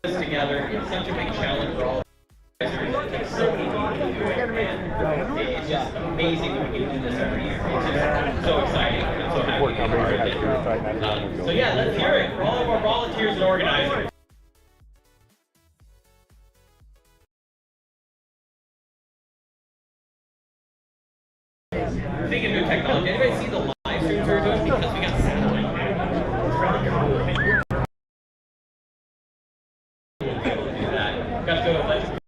this together. It's such a big challenge for all of us. It takes so many people to do it, and it's just amazing that we can do this every year. It's just so exciting. I'm so happy to be a part of it. So yeah, let's hear it for all of our volunteers and organizers. Speaking of new technology, anybody see the live streams we're doing? Because we got satellite now. It's really cool. Do that. Got to go to Legend.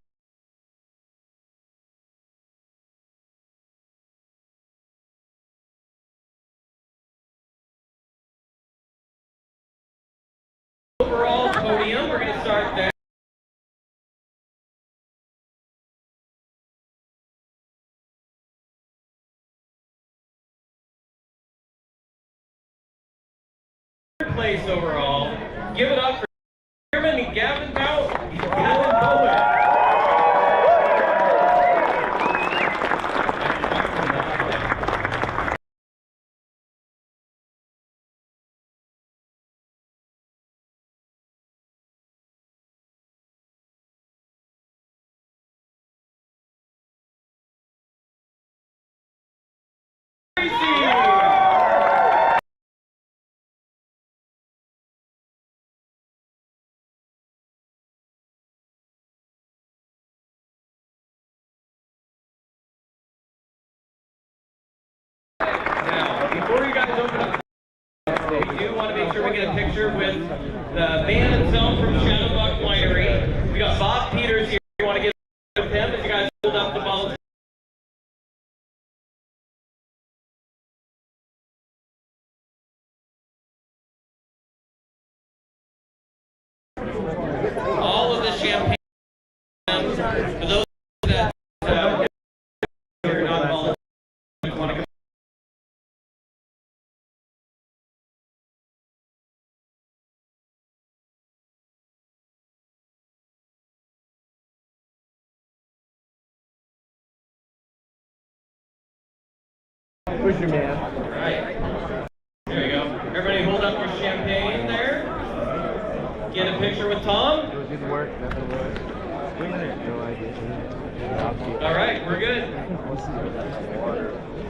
Overall podium, we're going to start there. Place overall. Give it up for Chairman and Gavin Bowen. Before you guys open up, we do want to make sure we get a picture with the band itself from Shadowbuck Winery. We got Bob Peters here. We want to get with him as you guys hold up the bottles. All of the champagne for those that are not volunteers. Push your man. All right. There you go. Everybody hold up your champagne there. Get a picture with Tom. It didn't work. Nothing worked. No idea. All right, we're good.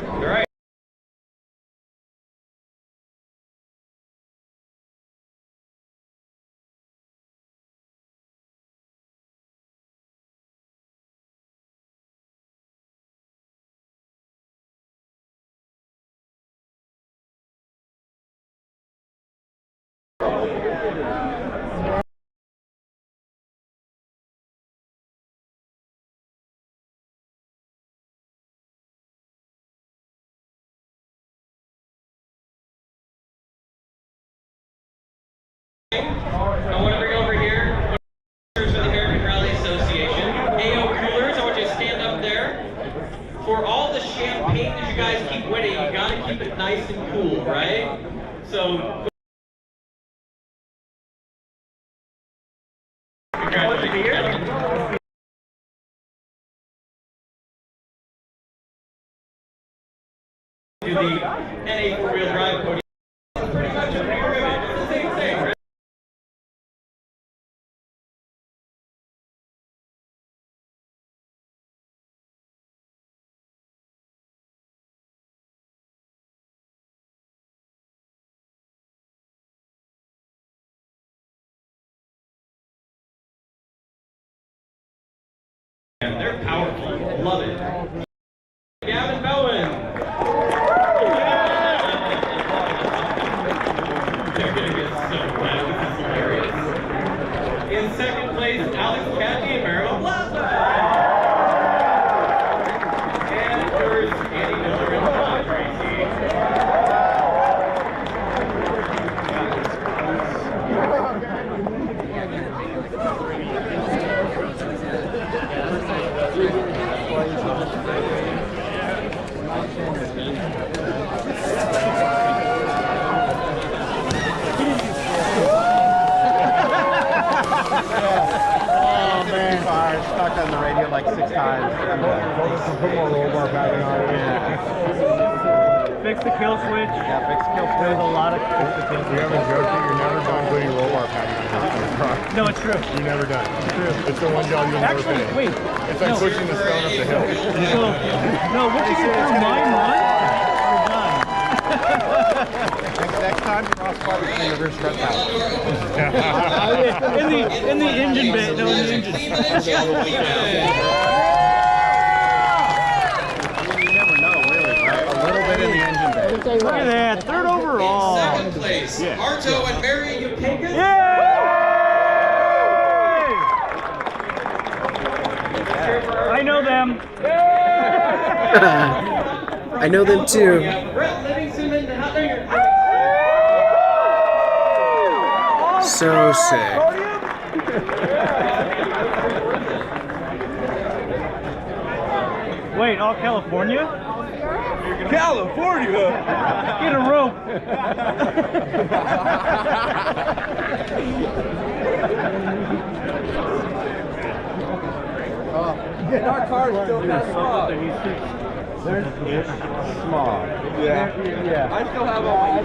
All right. I want to bring over here for the American Rally Association. AO Coolers, I want you to stand up there. For all the champagne that you guys keep winning, you got to keep it nice and cool, right? So, congratulations. Do the NA four-wheel drive podium. Pretty much a big ribbon. It's the same thing, right? They're powerful. Love it. Gavin Bowen. They're going to get so mad. This is hilarious. In second place, Alex Cathy and Marilyn Plaza. And first, Andy Miller and Todd Tracy. Oh man, I stuck on the radio like 6 times. Put more roll bar padding on it. Fix the kill switch. Yeah, fix the kill switch. There's a lot of fix the kill We switch. haven't joked that you're never done putting roll bar padding on the car. No, it's true. You're never done. It's true. It's the one job you'll never Actually, finish. wait. It's like pushing the stone up the hill. So, no, once you get through mine once, you're done. Next time, cross bar between the rear strut paddle. in the engine bay. No, in the engine. You never know, really, right? A little bit in the engine bay. Look at that, third overall. Second place, Yeah. Arto and Mary, you take it. Yay! I know them. I know them too. So sick. Wait, all California? California! Get a rope. Our car still has smog. There's smog. Yeah. I still have all my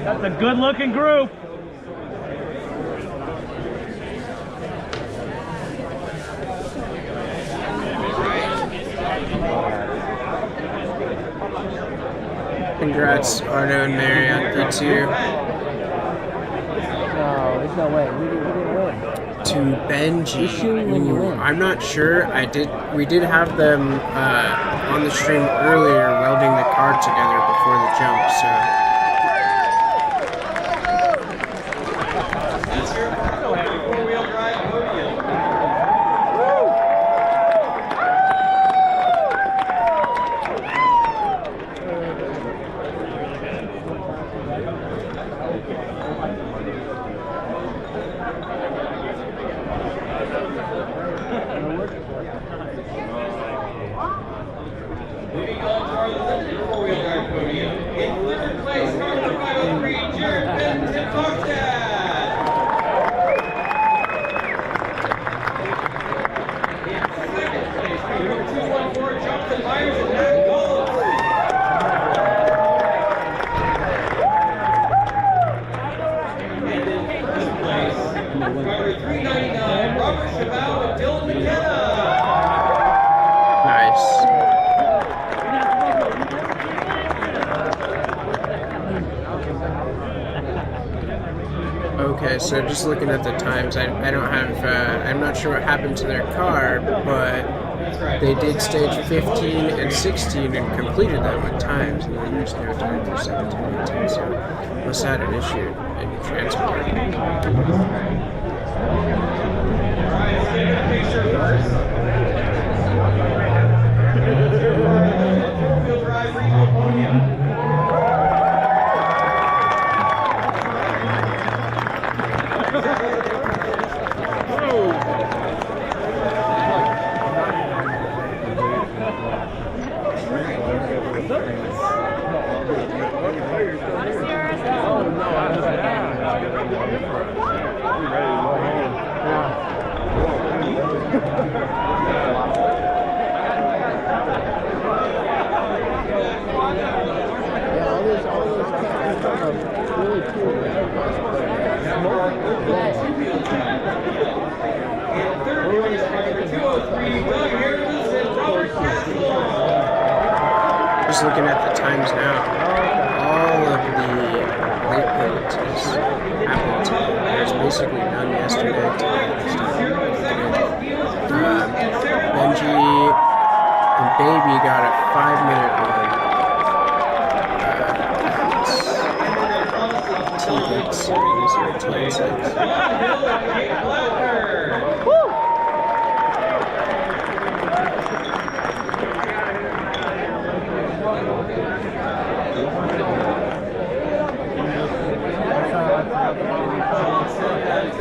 That's a good looking group. Congrats, Arto and Mary on P2. No, there's no way. We didn't win. To Benji. You're shooting when you win. I'm not sure. We did have them on the stream earlier, welding the car together before the jump. So That's your four-wheel drive podium. Moving on to our limited four-wheel drive podium. In third place, car number 503, Jared Benton Fogstad. In second place, car number 214, Jonathan Myers and Matt Gold. And in first place, car number 399, Robert Chabot and Dylan McKenna. nice. Okay, so just looking at the times, I don't have, I'm not sure what happened to their car, but they did stage 15 and 16 and completed them with times, and then there's no time for 17 and 18, so must have had an issue in transport. Alright, let's get a picture first. Four-wheel drive regional podium. Just looking at the times now, all of the late penalties happened today. There's basically none yesterday. Benji and Baby got a 5-minute run. T8 series or T6.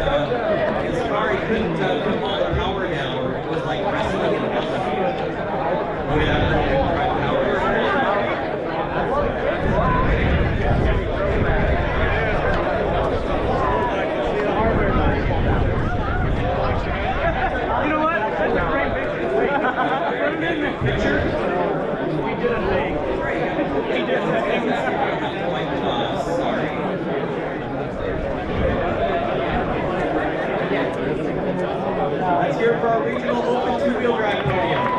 Sorry, couldn't come all the power down. It was like wrestling in the Let's hear it for our regional open two-wheel drive podium.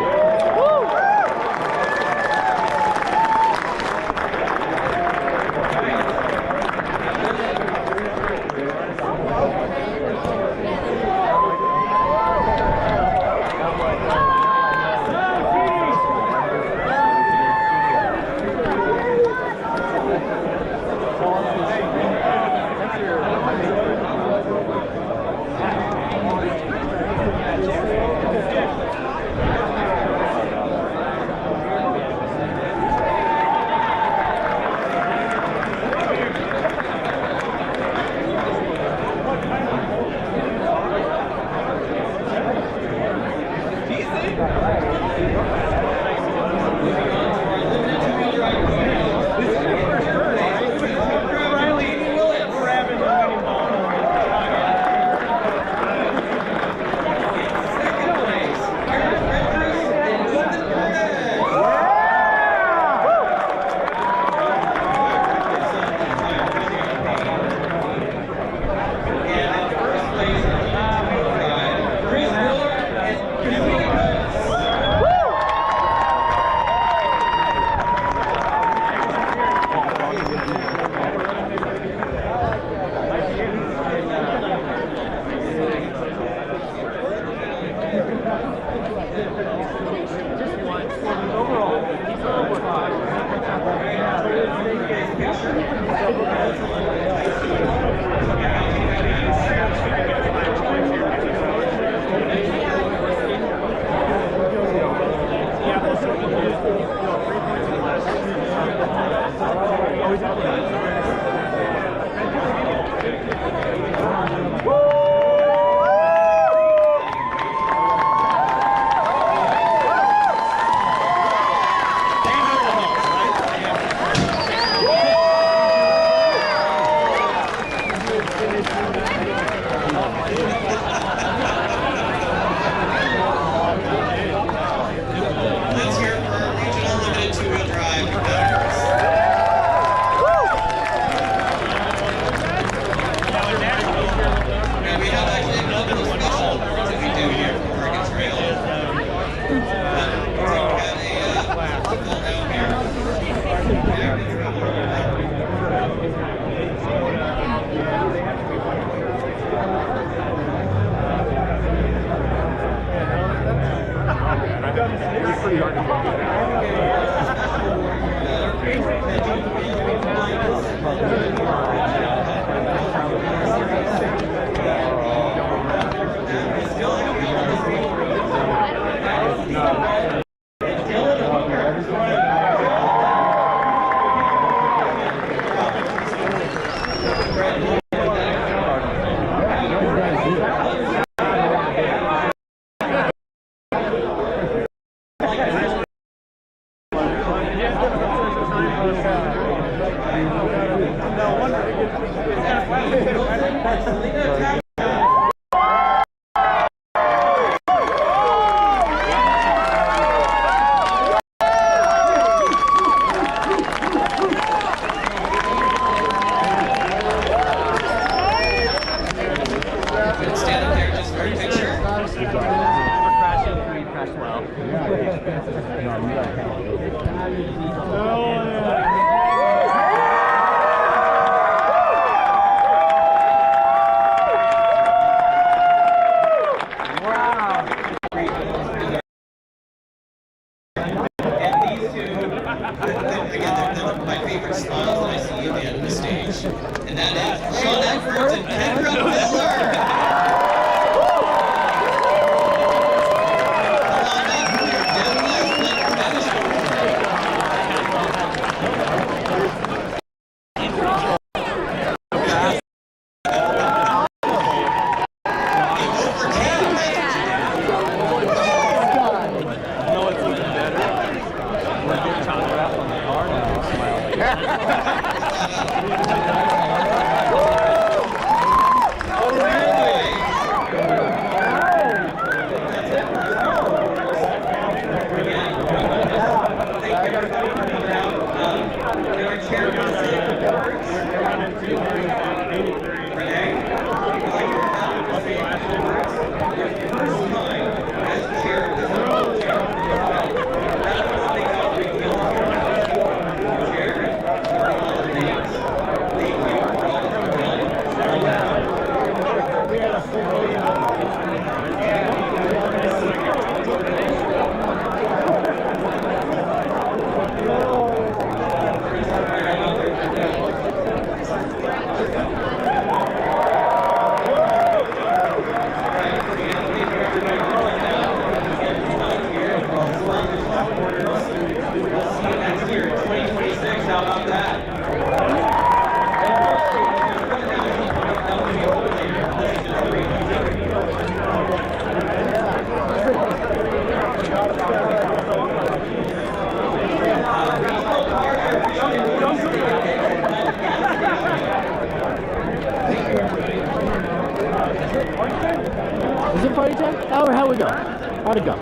How'd it go?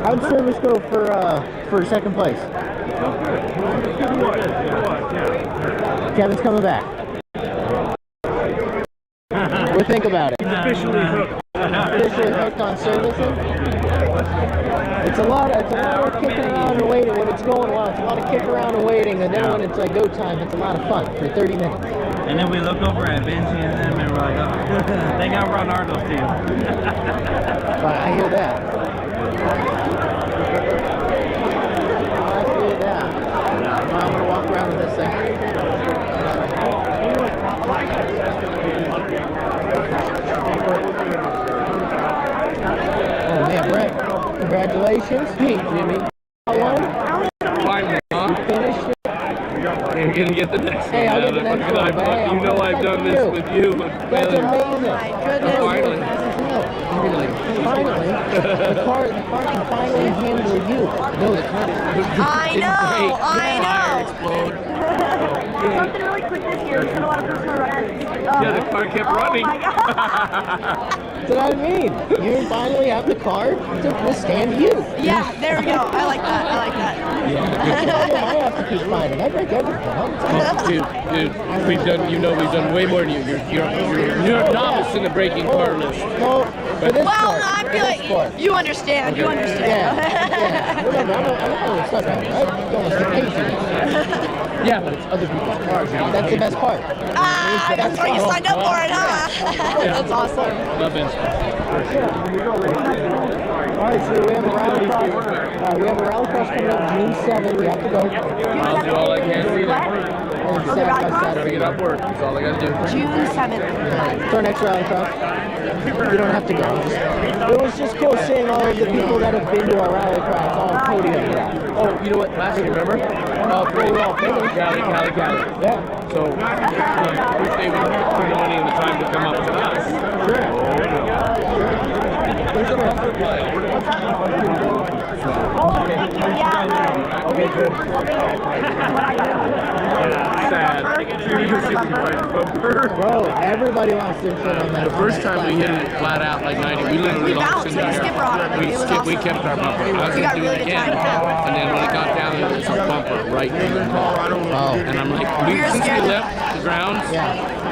How'd service go for second place? Kevin's coming back. What do you think about it? He's officially hooked. Officially hooked on servicing? It's a lot of kicking around and waiting when it's going well. It's a lot of kick around and waiting, and then when it's like go time, it's a lot of fun for 30 minutes. And then we look over at Benji and them and we're like, oh, they got Ron Arto's team. But I hear that. I hear that. I'm gonna walk around with this thing. Oh man, Brett, congratulations. Hey, Jimmy. Finally, huh? You finished it. You're gonna get the next Hey, I'll one. get the next one. But hey, You know I've done this with you. That's amazing. Finally. Finally, the car can finally handle you. No, the car I know. Something really quick this year. There's been a lot of personal records. Yeah, the car kept running. Oh my God. That's what I mean. You finally have the car to withstand you. Yeah, there we go. I like that. I like that. I have to keep fighting. I break everything all the time. Dude, we've done way more than you. You're a novice in the breaking car list. No, for this Well, sport. I For feel this sport. like you understand. You understand. Yeah. Remember, I'm not stuck on it. I don't want to patient. Yeah, but it's other people's cars. That's the best part. Ah, that's why you signed up for it, huh? That's awesome. Love instant. All right, so we have a rallycross. We have a rallycross coming up June 7th. We have to go. I'll do all I can for you. And Saturday. Bring it up work. That's all I gotta do. June 7th. For our next rallycross. You don't have to go. It was just cool seeing all of the people that have been to our rallycross on podium. Oh, you know what? Last year, remember? We were all finished. Cali. Yeah. So, we say we put the money and the time to come up to us. Okay, good. Sad. Bro, everybody lost their shit on that. The first time we hit it flat out like 90, we literally lost in the air. We kept our bumper. I was going to do it again. And then when it got down, it was our bumper right in the Oh. And I'm like, since we left the grounds,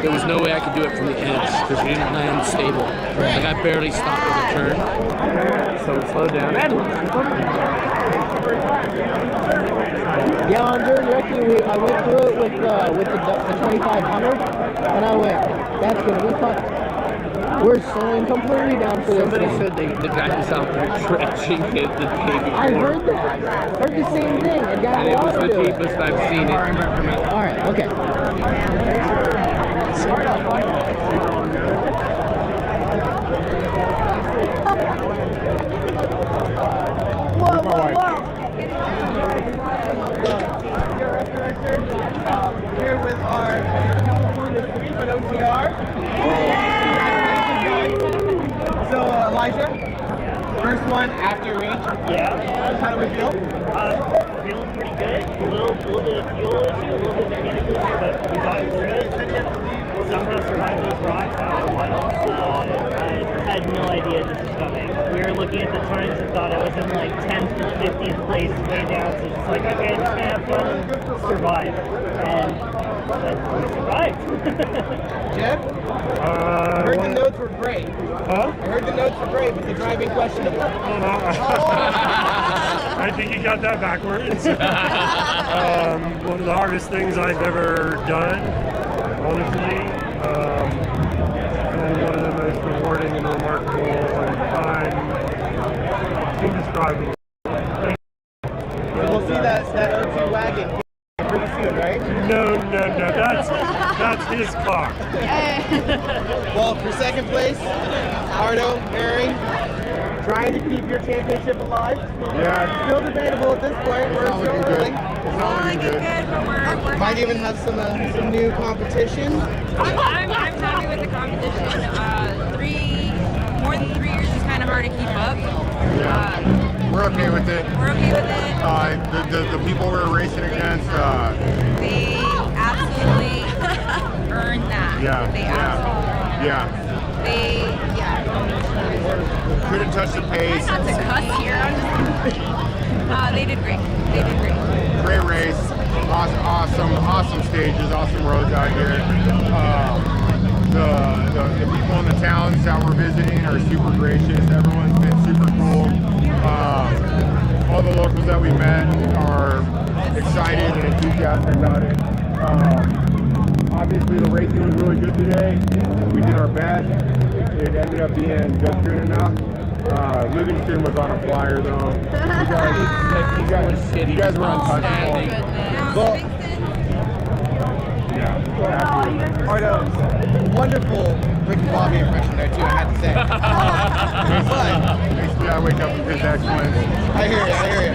there was no way I could do it from the edge because we didn't land stable. Like I barely stopped at the turn. So we slowed down. Yeah, on during recce, I went through it with the 2500, and I went, that's gonna be fun. We're slowing completely down for this. Somebody said the guy was out there stretching it the day before. I heard that. Heard the same thing. It got And it was the cheapest I've seen it. All right, okay. Here with our OTR. So, Elijah, first one after reach. Yeah. How do we feel? Feeling pretty good. A little bit of fuel issue, a little bit of mechanical issue, but we thought it was good. Somehow survived those rocks. I had no idea this was coming. We were looking at the times and thought I was in like 10th to 50th place way down. So it's like, okay, just gonna have fun and survive. And we survived. Jeff? I heard the notes were great. Huh? I heard the notes were great, but the driving questionable. I think you got that backwards. One of the hardest things I've ever done, honestly. And one of the most rewarding and remarkable and fun, indescribable. We'll see that OT wagon pretty soon, right? No, that's his car. Well, for second place, Arto, Mary, trying to keep your championship alive. Yeah. Still debatable at this point. We're still early. Might even have some new competition. I'm happy with the competition. More than 3 years is kind of hard to keep up. We're okay with it. We're okay with it. The people we're racing against, They absolutely earned that. yeah, They yeah, absolutely earned that. yeah. Couldn't touch the pace. Not to cuss here. They did great. They did great. Great race. Awesome stages, awesome roads out here. The people in the towns that we're visiting are super gracious. Everyone's been super cool. All the locals that we met are excited and enthusiastic about it. Obviously, the racing was really good today. We did our best. It ended up being just good enough. Livingston was on a flyer, though. You guys were untouchable. Well, yeah. Arto, wonderful Ricky Bobby impression there too, I had to say. Basically, I wake up with his excellence. I hear you.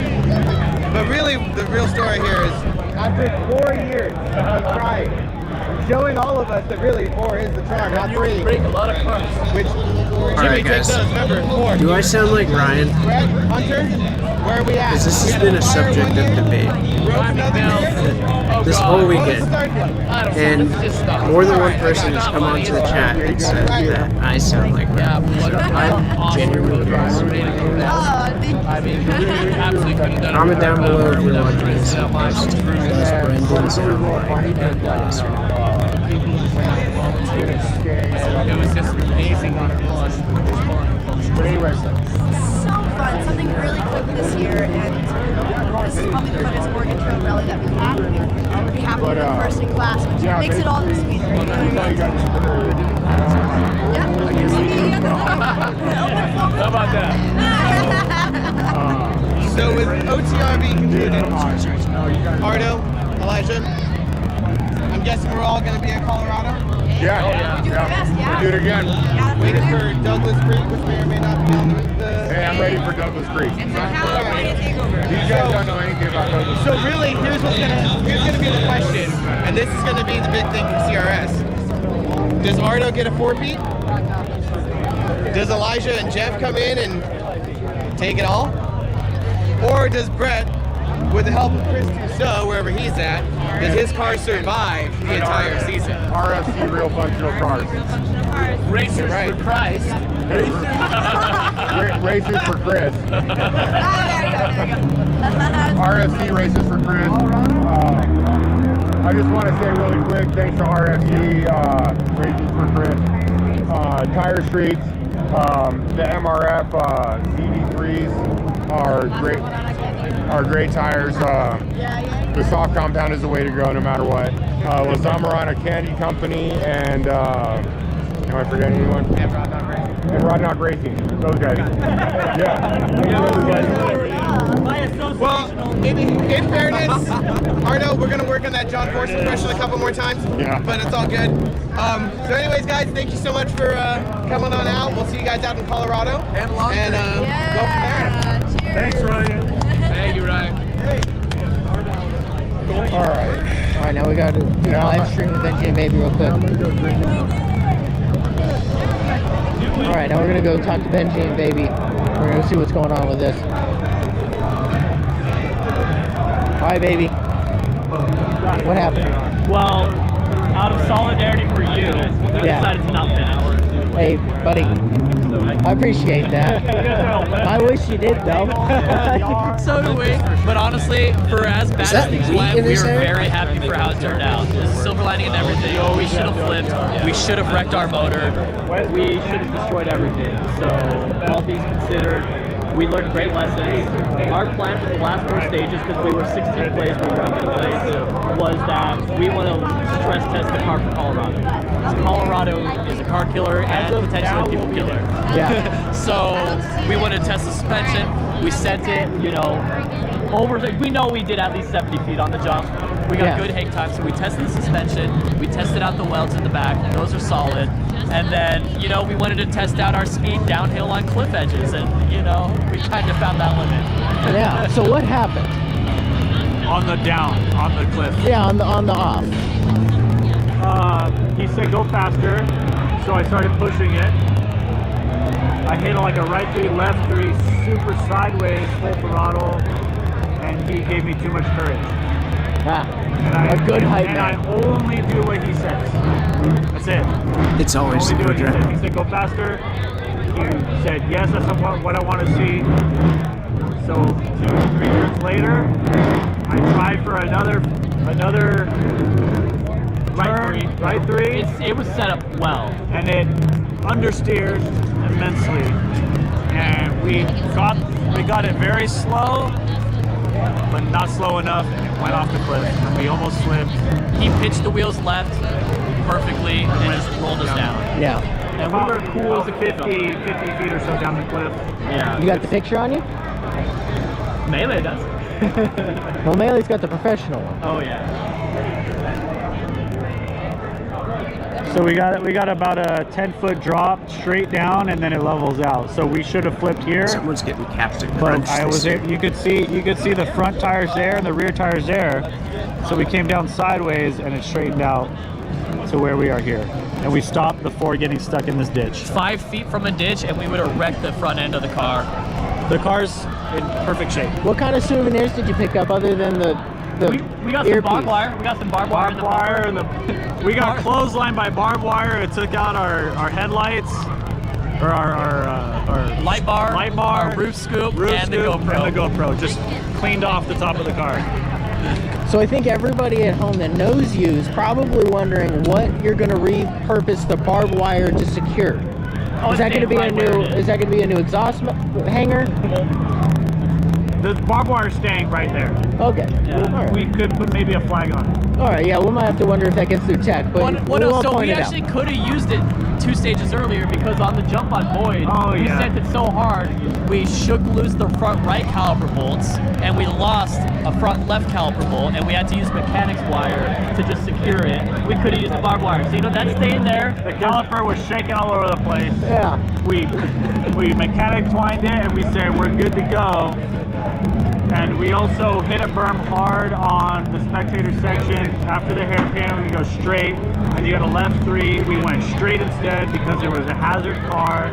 But really, the real story here is, after 4 years of trying, showing all of us that really 4 is the charm, not 3. Break a lot of cars. Which Alright, guys. Remember, 4. Do I sound like Ryan? Greg, Hunter, where are we at? Because this has been a subject of debate this whole weekend. And more than one person has come onto the chat and said that I sound like Ryan. I'm genuinely curious. Comment down below if you're watching this. Does Brendan sound like this? It was just amazing. So fun, something really quick this year, and this is probably the funnest Oregon Trail rally that we have. We have one first in class, which makes it all the sweeter. You know what I mean? How about that? So with OTR being concluded, Arto, Elijah, I'm guessing we're all going to be in Colorado? Yeah. Do our best, yeah. We'll do it again. Waiting for Douglas Creek, which may or may not be on the... Hey, I'm ready for Douglas Creek. These guys don't know anything about Douglas So really, here's gonna be the question, and this is gonna be the big thing from CRS. Does Arto get a 4-peat? Does Elijah and Jeff come in and take it all? Or does Brett, with the help of Chris Tussaud, wherever he's at, does his car survive the entire season? RFC Real Functional Cars. Racers for Christ. Races for Chris. RFC Races for Chris. I just want to say really quick, thanks to RFC Races for Chris. Tire Streets, the MRF CD3s are great tires. The soft compound is the way to go no matter what. LaZamorana Candy Company and am I forgetting anyone? And Rodnoc Racing. Those guys. Yeah. Well, in fairness, Arto, we're going to work on that John Force impression a couple more times. Yeah. But it's all good. So anyways, guys, thank you so much for coming on out. We'll see you guys out in Colorado. And go from there. Thanks, Ryan. Thank you, Ryan. All right, now we got to do a live stream with NJ Baby real quick. All right, now we're gonna go talk to Benji and Baby. We're gonna see what's going on with this. Hi, Baby. What happened? Well, out of solidarity for you, we decided to not finish. Hey, buddy. I appreciate that. I wish you did, though. So do we. But honestly, for as bad as things went, we were very happy for how it turned out. There's a silver lining in everything. We should have flipped. We should have wrecked our motor. We should have destroyed everything. So, all things considered, we learned great lessons. Our plan for the last 4 stages, because we were 16th place, we were 11th place, was that we want to stress test the car for Colorado. Colorado is a car killer and potentially a people killer. Yeah. So we want to test the suspension. We sent it, we know we did at least 70 feet on the jump. We got good hang time, so we tested the suspension. We tested out the welds in the back. Those are solid. And then, we wanted to test out our speed downhill on cliff edges, and, we kind of found that limit. Yeah, so what happened? On the cliff. Yeah, on the off. He said go faster, so I started pushing it. I hit like a right 3, left 3, super sideways, full throttle, and he gave me too much courage. A good hype man. man. I only do what he says. That's it. It's always Only a do what good he said. drive. He said go faster. he said, yes, that's what I want to see. So 2-3 years later, I tried for another right three. It was set up well. And it understeered immensely. And we got it very slow, but not slow enough, and it went off the cliff. And we almost slipped. He pitched the wheels left perfectly and just rolled us down. Yeah. And we were cool 50 feet or so down the cliff. Yeah. You got the picture on you? Melee does. Well, Melee's got the professional one. Oh yeah. So we got about a 10-foot drop straight down, and then it levels out. So we should have flipped here. Someone's getting captive. But you could see the front tires there and the rear tires there. So we came down sideways, and it straightened out to where we are here. And we stopped before getting stuck in this ditch. 5 feet from a ditch, and we would have wrecked the front end of the car. The car's in perfect shape. What kind of souvenirs did you pick up other than the we got some barbed wire. We got some barbed wire. We got clotheslined by barbed wire. It took out our headlights, or our light bar, our roof scoop, the GoPro. And the GoPro. Just cleaned off the top of the car. So I think everybody at home that knows you is probably wondering what you're going to repurpose the barbed wire to secure. Is that going to be a new? Is that going to be a new exhaust hanger? The barbed wire is staying right there. Okay. Yeah. Right. We could put maybe a flag on it. All right. Yeah, we might have to wonder if that gets through tech. But we actually could have used it 2 stages earlier because on the jump on Boyd, we sent it so hard we shook loose the front right caliper bolts and we lost a front left caliper bolt and we had to use mechanics wire to just secure it. We could have used the barbed wire. So that's staying there. The caliper was shaking all over the place. Yeah. We mechanic twined it and we said we're good to go. And we also hit a berm hard on the spectator section. After the hairpin, we go straight. And you got a left 3. We went straight instead because there was a hazard car.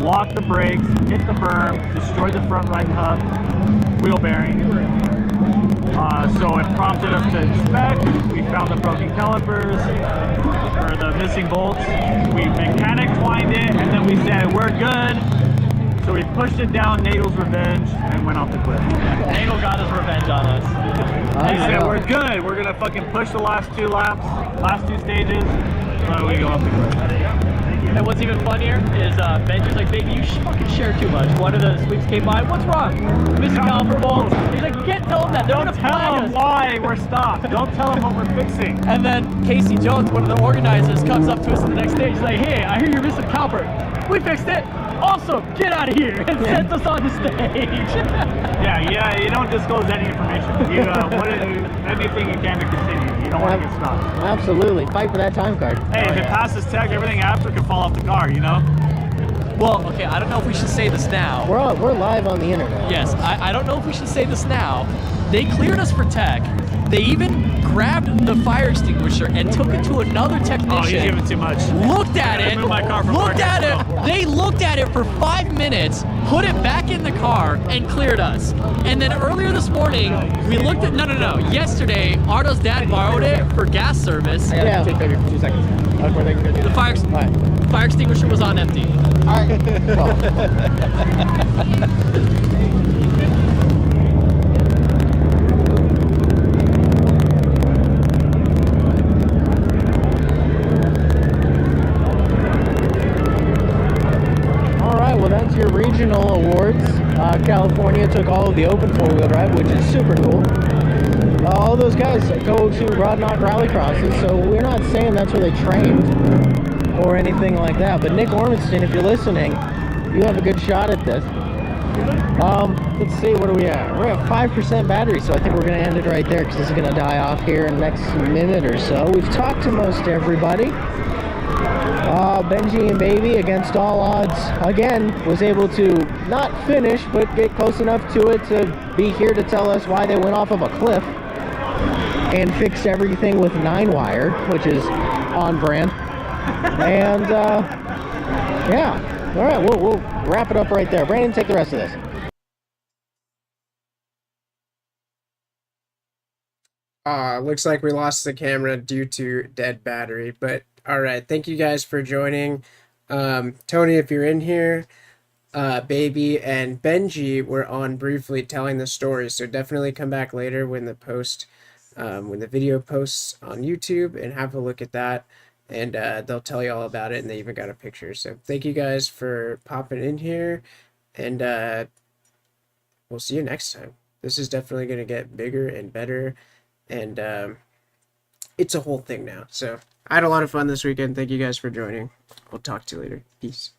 Locked the brakes, hit the berm, destroyed the front right hub, wheel bearing. So it prompted us to inspect. We found the broken calipers, or the missing bolts. We mechanic twined it, and then we said, we're good. So we pushed it down, Nagel's revenge, and went off the cliff. Nagel got his revenge on us. He said, we're good. We're going to fucking push the last 2 laps, last 2 stages, so we go off the cliff. And what's even funnier is Benji's like, baby, you fucking share too much. One of the sweeps came by, what's wrong? Missing caliper bolts. He's like, you can't tell them that. They're Don't tell them why we're stopped. Don't tell them what we're fixing. And then Casey Jones, one of the organizers, comes up to us in the next stage. He's like, hey, I hear you're missing caliper. We fixed it. Awesome. Get out of here. And sends us on the stage. yeah, you don't disclose any information. You anything you can to continue. You don't want to get stopped. Absolutely. Fight for that time card. Hey, if it passes tech, everything after can fall off the car, you know? Well, okay, I don't know if we should say this now. We're live on the internet. Yes, I don't know if we should say this now. They cleared us for tech. They even grabbed the fire extinguisher and took it to another technician. Oh, he's giving too much. Looked at it. They looked at it for 5 minutes, put it back in the car, and cleared us. And then earlier this morning, we looked at yesterday, Arto's dad borrowed it for gas service. I gotta take maybe 2 seconds. The fire extinguisher was on empty. All right. Well, that's your regional awards. California took all of the open four-wheel drive, which is super cool. All those guys go to Rodnoc rallycrosses, so we're not saying that's where they trained or anything like that. But Nick Ormiston, if you're listening, you have a good shot at this. Let's see, what are we at? We're at 5% battery, so I think we're going to end it right there because this is going to die off here in the next minute or so. We've talked to most everybody. Benji and Baby, against all odds, again, was able to not finish, but get close enough to it to be here to tell us why they went off of a cliff and fix everything with 9-wire, which is on brand. And, yeah. All right, we'll wrap it up right there. Brandon, take the rest of this. Looks like we lost the camera due to dead battery, but all right, thank you guys for joining. Tony, if you're in here, Baby and Benji were on briefly telling the story, so definitely come back later when the video posts on YouTube and have a look at that, and they'll tell you all about it, and they even got a picture. So thank you guys for popping in here, and we'll see you next time. This is definitely going to get bigger and better, and it's a whole thing now. So I had a lot of fun this weekend. Thank you guys for joining. We'll talk to you later. Peace.